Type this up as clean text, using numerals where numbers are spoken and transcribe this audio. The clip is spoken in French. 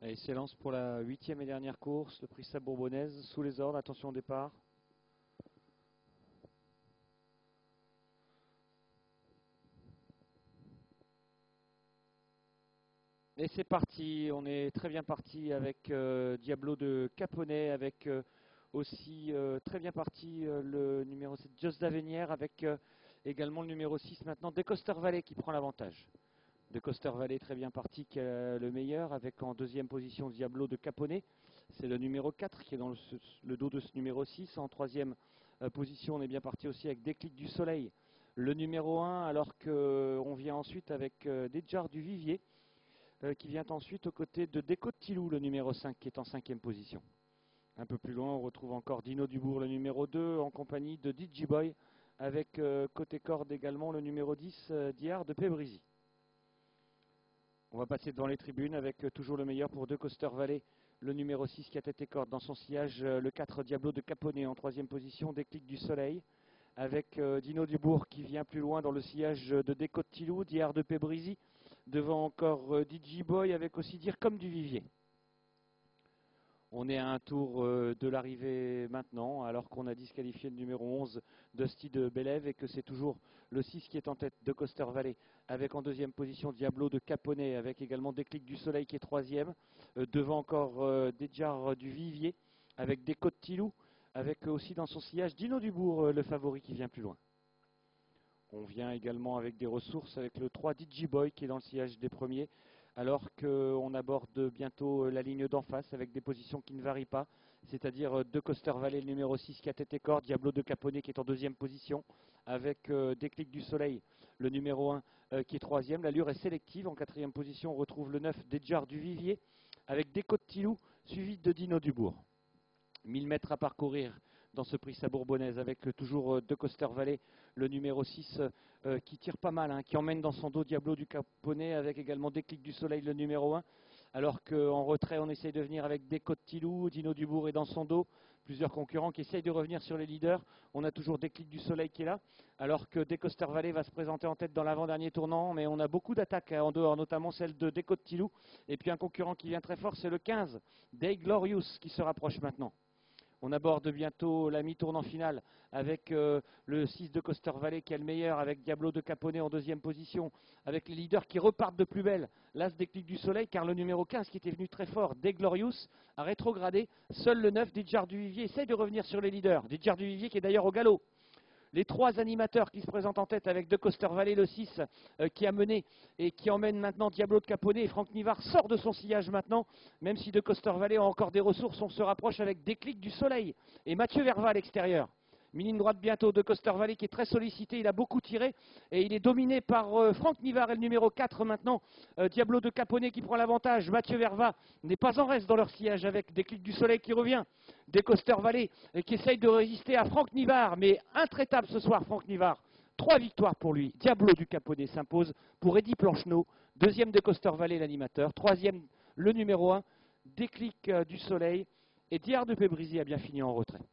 Allez, s'élance pour la 8e et dernière course, le prix Bourbonnaise, sous les ordres, attention au départ. Et c'est parti, on est très bien parti avec Diablo de Caponnet, avec aussi très bien parti le numéro 7 Just d'Avenière, avec également le numéro 6 maintenant Decoster Valley qui prend l'avantage. Decoster Valley très bien parti, qui est le meilleur, avec en deuxième position Diablo de Caponnet. C'est le numéro 4 qui est dans le dos de ce numéro 6. En troisième position, on est bien parti aussi avec Déclic du Soleil, le numéro 1, alors qu'on vient ensuite avec Dejar du Vivier, qui vient ensuite aux côtés de Déco de Tilou, le numéro 5, qui est en cinquième position. Un peu plus loin, on retrouve encore Dino Dubourg, le numéro 2, en compagnie de DJ Boy, avec côté corde également le numéro 10, Diard de Pébrizy. On va passer devant les tribunes avec toujours le meilleur pour Decoster Valley, le numéro 6 qui a tête et corde dans son sillage, le 4 Diablo de Caponnet en troisième position, Déclic du Soleil, avec Dino Dubourg qui vient plus loin dans le sillage de Déco de Tilou, Diard de Pébrizy, devant encore DJ Boy avec aussi Dire comme du Vivier. On est à un tour de l'arrivée maintenant, alors qu'on a disqualifié le numéro 11, Dusty de Bélève, et que c'est toujours le 6 qui est en tête de Coster Valley, avec en deuxième position Diablo de Caponnet, avec également Déclic du Soleil qui est troisième, devant encore Dejar du Vivier, avec Déco de Tilou, avec aussi dans son sillage Dino Dubourg, le favori qui vient plus loin. On vient également avec des ressources, avec le 3 DJ Boy qui est dans le sillage des premiers, alors qu'on aborde bientôt la ligne d'en face avec des positions qui ne varient pas, c'est-à-dire de Coster Valley, le numéro 6 qui a tête et corde, Diablo de Caponnet qui est en deuxième position, avec Déclic du Soleil, le numéro 1 qui est troisième. L'allure est sélective. En quatrième position, on retrouve le 9 Dejar du Vivier, avec Déco de Tilou, suivi de Dino Dubourg. 1000 mètres à parcourir dans ce prix Bourbonnaise, avec toujours De Coster Valley, le numéro 6 qui tire pas mal, qui emmène dans son dos Diablo du Caponnet, avec également Déclic du Soleil, le numéro 1, alors qu'en retrait on essaye de venir avec Déco de Tilou, Dino Dubourg est dans son dos, plusieurs concurrents qui essayent de revenir sur les leaders. On a toujours Déclic du Soleil qui est là, alors que De Coster Valley va se présenter en tête dans l'avant-dernier tournant, mais on a beaucoup d'attaques en dehors, notamment celle de Déco de Tilou, et puis un concurrent qui vient très fort, c'est le 15, Day Glorious, qui se rapproche maintenant. On aborde bientôt la mi-tournant finale avec le 6 de Coster Valley qui est le meilleur, avec Diablo de Caponnet en deuxième position, avec les leaders qui repartent de plus belle. L'As Déclic du Soleil, car le numéro 15 qui était venu très fort, Day Glorious, a rétrogradé. Seul le 9, Dejar du Vivier, essaye de revenir sur les leaders. Dejar du Vivier qui est d'ailleurs au galop. Les trois animateurs qui se présentent en tête avec De Coster Valley, le 6, qui a mené et qui emmène maintenant Diablo de Caponnet. Et Franck Nivard sort de son sillage maintenant, même si De Coster Valley a encore des ressources, on se rapproche avec Déclic du Soleil. Et Mathieu Verva à l'extérieur. Mine droite bientôt de Coster Valley qui est très sollicité, il a beaucoup tiré et il est dominé par Franck Nivard et le numéro 4 maintenant, Diablo de Caponnet qui prend l'avantage. Mathieu Verva n'est pas en reste dans leur sillage avec Déclic du Soleil qui revient. De Coster Valley qui essaye de résister à Franck Nivard, mais intraitable ce soir Franck Nivard. 3 victoires pour lui. Diablo du Caponnet s'impose pour Eddy Plancheneau, deuxième de Coster Valley l'animateur, troisième le numéro 1, Déclic du Soleil, et Diard de Pébrizy a bien fini en retrait.